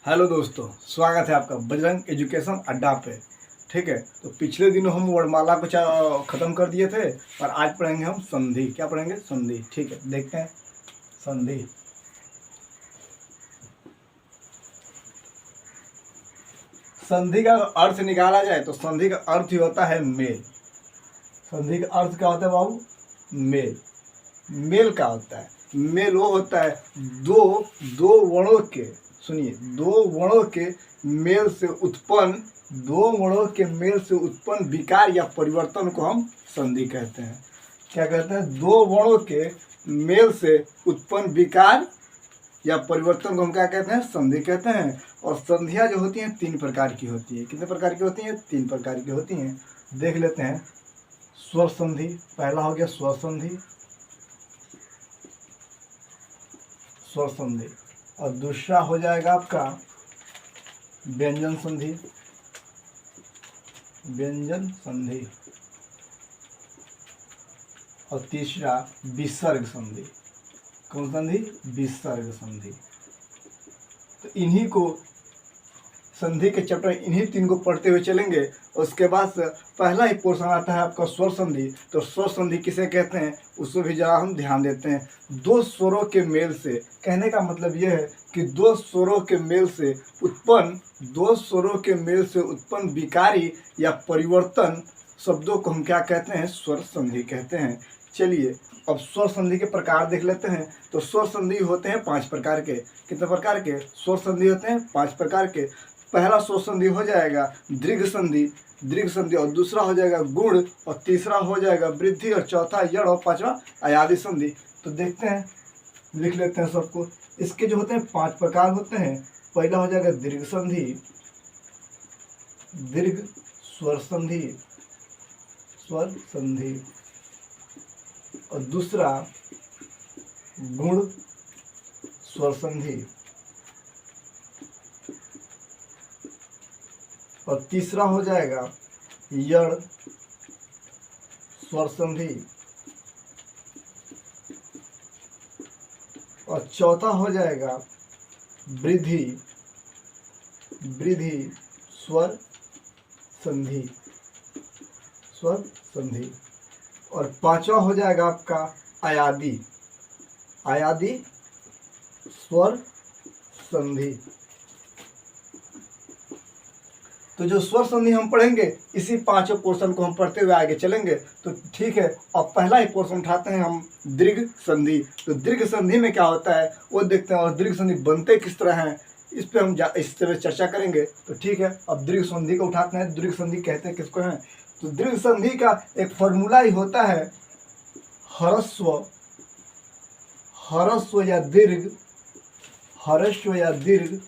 Hello दोस्तों, स्वागत है आपका बजरंग एजुकेशन अड्डा पे। ठीक है, तो पिछले दिनों हम वर्णमाला को ख़त्म कर दिए थे और आज पढ़ेंगे हम संधि। क्या पढ़ेंगे? संधि। ठीक है, देखते हैं संधि। संधि का अर्थ निकाला जाए तो संधि का अर्थ ही होता है मेल। संधि का अर्थ क्या होता है बाबू? मेल। मेल क्या होता है? मेल वो होता है दो दो वर्णों के, सुनिए, दो वर्णों के मेल से उत्पन्न विकार या परिवर्तन को हम संधि कहते हैं। क्या कहते हैं? दो वर्णों के मेल से उत्पन्न विकार या परिवर्तन को हम क्या कहते हैं? संधि कहते हैं। और संधियां जो होती हैं तीन प्रकार की होती है। कितने प्रकार की होती हैं? तीन प्रकार की होती हैं। देख लेते हैं। स्वर संधि, पहला हो गया स्वर संधि, स्वर संधि। और दूसरा हो जाएगा आपका व्यंजन संधि, व्यंजन संधि। और तीसरा विसर्ग संधि। कौन संधि? विसर्ग संधि। तो इन्हीं को संधि के चैप्टर इन्हीं तीन को पढ़ते हुए चलेंगे। उसके बाद पहला ही पोर्शन आता है आपका स्वर संधि। तो स्वर संधि किसे कहते हैं उसको भी जरा हम ध्यान देते हैं। दो स्वरों के मेल से, कहने का मतलब यह है कि दो स्वरों के मेल से उत्पन्न विकारी या परिवर्तन शब्दों को हम क्या कहते हैं? स्वर संधि कहते हैं। चलिए अब स्वर संधि के प्रकार देख लेते हैं। तो स्वर संधि होते हैं 5 प्रकार के। कितने प्रकार के स्वर संधि होते हैं? 5 प्रकार के। पहला स्वर संधि हो जाएगा दीर्घ संधि, और दूसरा हो जाएगा गुण, और तीसरा हो जाएगा वृद्धि, और चौथा यण, और पांचवा अयादि संधि। तो देखते हैं, लिख लेते हैं सबको। इसके जो होते हैं 5 प्रकार होते हैं। पहला हो जाएगा दीर्घ संधि, दीर्घ स्वर संधि, और दूसरा गुण स्वर संधि, और तीसरा हो जाएगा यण स्वर संधि, और चौथा हो जाएगा वृद्धि स्वर संधि, और पांचवा हो जाएगा आपका अयादि स्वर संधि। तो जो स्वर संधि हम पढ़ेंगे इसी 5 पोर्शन को हम पढ़ते हुए आगे चलेंगे। तो ठीक है, अब पहला ही पोर्शन उठाते हैं हम, दीर्घ संधि। तो दीर्घ संधि में क्या होता है वो देखते हैं, और दीर्घ संधि बनते किस तरह हैं इस पे हम इस तरह चर्चा करेंगे। तो ठीक है, अब दीर्घ संधि को उठाते हैं। दीर्घ संधि कहते हैं किसको हैं? तो दीर्घ संधि का एक फॉर्मूला ही होता है ह्रस्व या दीर्घ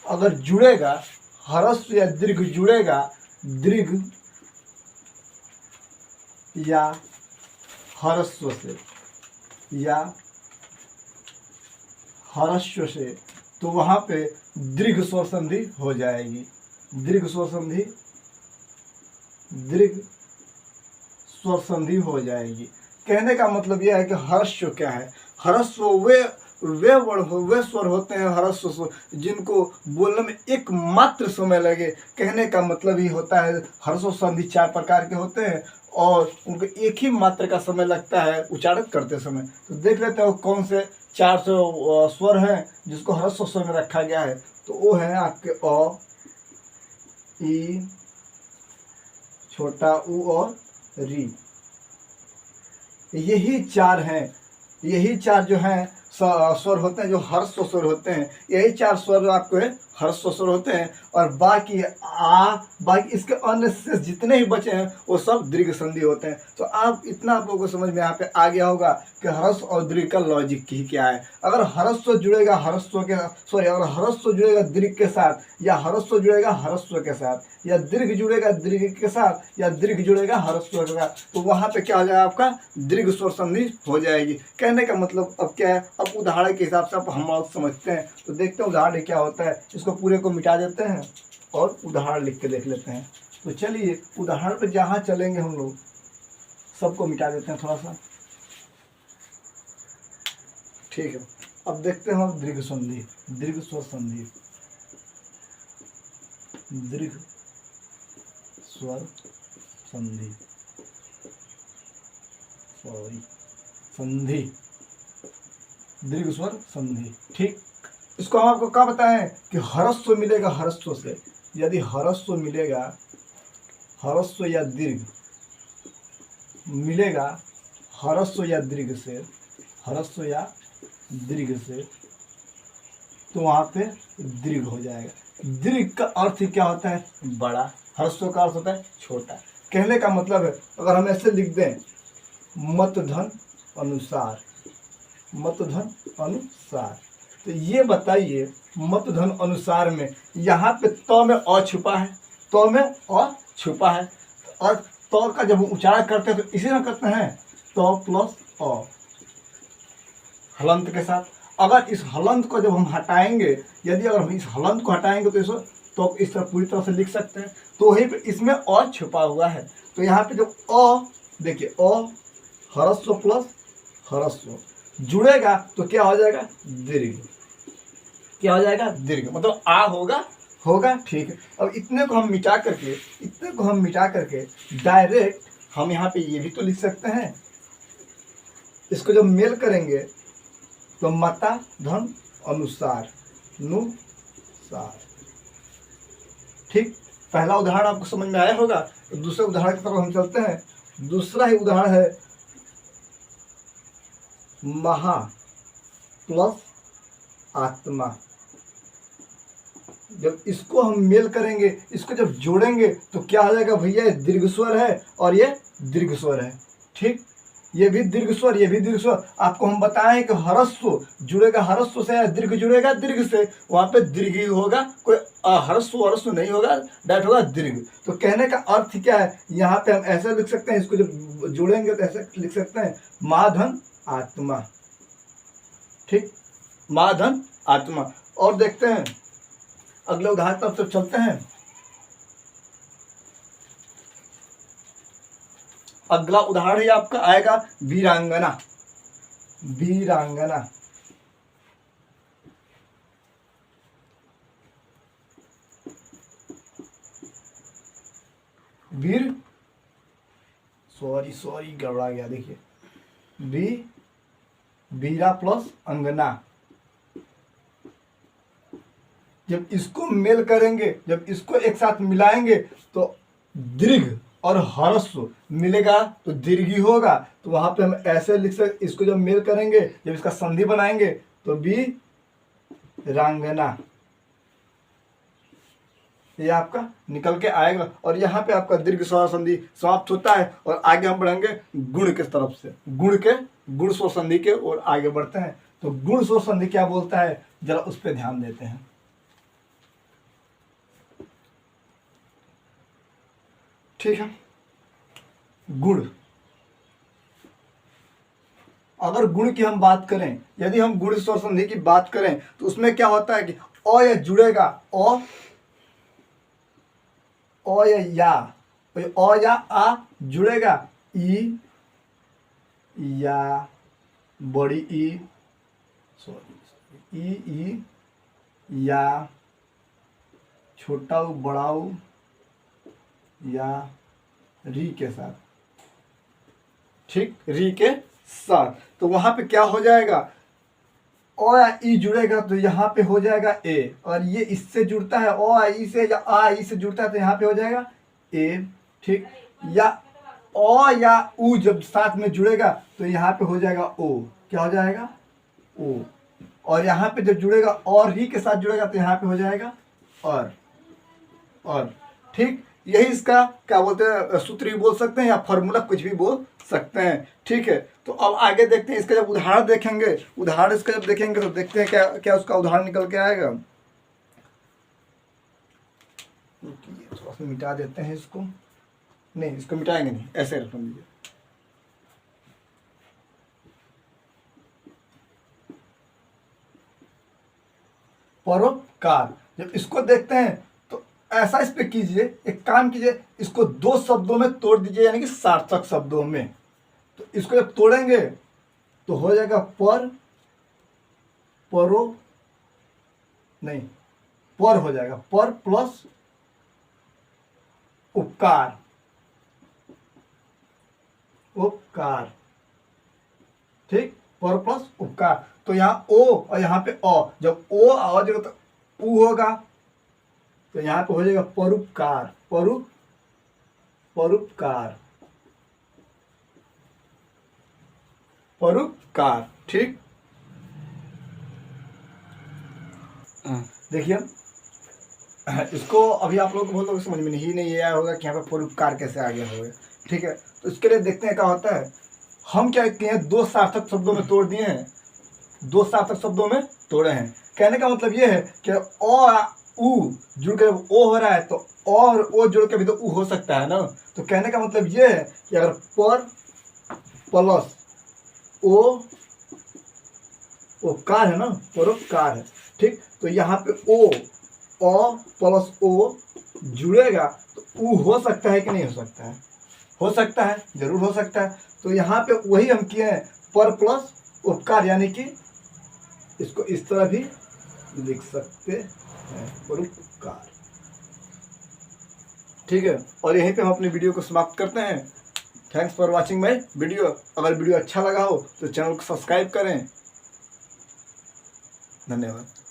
अगर जुड़ेगा, ह्रस्व या दीर्घ जुड़ेगा दीर्घ या ह्रस्व से, तो वहां पे दीर्घ स्वर संधि हो जाएगी। दीर्घ स्वर संधि हो जाएगी। कहने का मतलब यह है कि ह्रस्व क्या है? ह्रस्व वे स्वर होते हैं, ह्रस्व स्वर, जिनको बोलने में एकमात्र समय लगे। कहने का मतलब ही होता है ह्रस्व संधि 4 प्रकार के होते हैं और उनको एक ही मात्र का समय लगता है उच्चारण करते समय। तो देख लेते हैं कौन से 4 स्वर हैं जिसको ह्रस्व स्वर में रखा गया है। तो वो है आपके अ, ई, छोटा ऊ और री। यही 4 हैं, यही 4 जो हैं स्वर होते हैं जो ह्रस्व स्वर होते हैं। यही 4 स्वर आपको ह्रस्व स्वर होते हैं। और बाकी इसके अन्य से जितने ही बचे हैं वो सब दीर्घ संधि होते हैं। तो आप लोगों को समझ में यहाँ पे आ गया होगा कि ह्रस्व और दीर्घ का लॉजिक ही क्या है। अगर ह्रस्व जुड़ेगा अगर ह्रस्व जुड़ेगा दीर्घ के साथ, या ह्रस्व जुड़ेगा ह्रस्व के साथ, या दीर्घ जुड़ेगा दीर्घ के साथ, या दीर्घ जुड़ेगा ह्रस्व के साथ, तो वहां पे क्या हो जाएगा? आपका दीर्घ स्वर संधि हो जाएगी। कहने का मतलब अब क्या है, अब उदाहरण के हिसाब से हम आप समझते हैं। तो देखते हैं उदाहरण क्या होता है। इसको पूरे को मिटा देते हैं और उदाहरण लिख के देख लेते हैं। तो चलिए उदाहरण पे जहाँ चलेंगे हम लोग सबको मिटा देते हैं थोड़ा सा। ठीक है, अब देखते हैं हम दीर्घ संधि, दीर्घ स्वर संधि। दीर्घ स्वर संधि, सॉरी संधि, दीर्घ स्वर संधि। ठीक, इसको हम आपको क्या बताएं कि ह्रस्व मिलेगा ह्रस्व से। यदि ह्रस्व मिलेगा, ह्रस्व या दीर्घ मिलेगा ह्रस्व या दीर्घ से, ह्रस्व या दीर्घ से, तो वहां पे दीर्घ हो जाएगा। दीर्घ का अर्थ ही क्या होता है? बड़ा। ह्रस्व का अर्थ होता है छोटा। कहने का मतलब है, अगर हम ऐसे लिख दें मतधन अनुसार, मतधन अनुसार, तो ये बताइए मतधन अनुसार में यहाँ पे त में अ छुपा है, त में अ छुपा है, और त का जब हम उच्चारण करते हैं तो इसी तरह करते हैं, त प्लस अ हलंत के साथ। अगर इस हलंत को जब हम हटाएंगे, यदि अगर हम इस हलंत को हटाएंगे तो इस तरह पूरी तरह से लिख सकते हैं। तो वहीं पे इसमें अ छुपा हुआ है, तो यहाँ पे जो अ, देखिए अ ह्रस्व प्लस ह्रस्व जुड़ेगा तो क्या हो जाएगा? दीर्घ। क्या हो जाएगा? दीर्घ। मतलब आ होगा, होगा। ठीक है, अब इतने को हम मिटा करके, इतने को हम मिटा करके डायरेक्ट हम यहाँ पे ये भी तो लिख सकते हैं। इसको जब मेल करेंगे तो मता धन अनुसार नुसार। ठीक, पहला उदाहरण आपको समझ में आया होगा। तो दूसरे उदाहरण की तरफ हम चलते हैं। दूसरा ही उदाहरण है महा प्लस आत्मा। जब इसको हम मेल करेंगे, इसको जब जोड़ेंगे तो क्या हो जाएगा भैया? दीर्घ स्वर है और ये दीर्घ स्वर है। ठीक, ये भी दीर्घ स्वर, ये भी दीर्घ स्वर। आपको हम बताएं कि ह्रस्व जुड़ेगा ह्रस्व से या दीर्घ जुड़ेगा दीर्घ से, वहां पे दीर्घ ही होगा, कोई ह्रस्व ह्रस्व नहीं होगा, डायरेक्ट होगा दीर्घ। तो कहने का अर्थ क्या है? यहाँ पे हम ऐसे लिख सकते हैं, इसको जब जोड़ेंगे तो ऐसे लिख सकते हैं माधन आत्मा। ठीक, माधन आत्मा। और देखते हैं अगले उदाहरण तरफ तो चलते हैं। अगला उदाहरण ही आपका आएगा वीरांगना। वीरांगना, वीर, सॉरी गड़बड़ा गया। देखिए वीरा प्लस अंगना। जब इसको मेल करेंगे, जब इसको एक साथ मिलाएंगे तो दीर्घ और ह्रस्व मिलेगा तो दीर्घ ही होगा। तो वहां पे हम ऐसे लिख सकते, इसको जब मेल करेंगे, जब इसका संधि बनाएंगे तो वीरांगना, ये आपका निकल के आएगा। और यहाँ पे आपका दीर्घ स्वर संधि समाप्त होता है। और आगे हम बढ़ेंगे गुण के तरफ से, गुण स्वर संधि के और आगे बढ़ते हैं। तो गुण स्वर संधि क्या बोलता है, जरा उस पर ध्यान देते हैं। ठीक है, गुण, अगर गुण की हम बात करें, यदि हम गुण स्वर संधि की बात करें तो उसमें क्या होता है कि अ या जुड़ेगा, अ या आ जुड़ेगा, ई या बड़ी ई, सॉरी ई या छोटा ऊ बड़ा ऊ या री के साथ। ठीक, री के साथ। तो वहां पे क्या हो जाएगा? ओ या ई जुड़ेगा तो यहाँ पे हो जाएगा ए, और ये इससे जुड़ता है ओ या ई से, या आ ई से जुड़ता है तो यहाँ पे हो जाएगा ए। ठीक, या ओ या ऊ जब साथ में जुड़ेगा तो यहाँ पे हो जाएगा ओ। क्या हो जाएगा? ओ। और यहाँ पे जब जुड़ेगा और री के साथ जुड़ेगा तो यहाँ पे हो जाएगा और। ठीक, यही इसका क्या बोलते हैं, सूत्र भी बोल सकते हैं या फॉर्मूला कुछ भी बोल सकते हैं। ठीक है, तो अब आगे देखते हैं। इसका जब उदाहरण देखेंगे, उदाहरण इसका जब देखेंगे तो देखते हैं क्या क्या उसका उदाहरण निकल के आएगा। थोड़ा सा मिटा देते हैं इसको, नहीं इसको मिटाएंगे नहीं, ऐसे रख लीजिए। परोपकार, जब इसको देखते हैं तो ऐसा इस पे कीजिए, एक काम कीजिए, इसको दो शब्दों में तोड़ दीजिए, यानी कि सार्थक शब्दों में। तो इसको जब तोड़ेंगे तो हो जाएगा पर हो जाएगा, पर प्लस उपकार, उपकार, ठीक, पर प्लस उपकार। तो यहाँ ओ और यहाँ पे अ, जब ओ आ जाएगा तो उ होगा, तो यहाँ पे हो जाएगा परोपकार, परोपकार, परोपकार, ठीक। देखिए इसको अभी आप लोगों को बहुत लोग समझ में नहीं आया होगा कि यहाँ पे परोपकार कैसे आ गया होगा, ठीक है। तो इसके लिए देखते हैं क्या होता है। हम क्या किए हैं, दो सार्थक शब्दों में तोड़ दिए हैं, दो सार्थक शब्दों में तोड़े हैं। कहने का मतलब ये है कि अ उ जुड़ के ओ हो रहा है, तो और ओ जुड़ के भी तो उ हो सकता है ना। तो कहने का मतलब ये है कि अगर पर प्लस ओ उपकार है ना, परोपकार है, ठीक। तो यहाँ पे ओ अ प्लस ओ जुड़ेगा तो उ हो सकता है कि नहीं हो सकता है? हो सकता है, जरूर हो सकता है। तो यहाँ पे वही हम किए हैं, पर प्लस उपकार, यानी कि इसको इस तरह भी लिख सकते हैं, परोपकार, ठीक है। और यहीं पे हम अपनी वीडियो को समाप्त करते हैं। Thanks for watching my video. अगर वीडियो अच्छा लगा हो तो चैनल को सब्सक्राइब करें। धन्यवाद।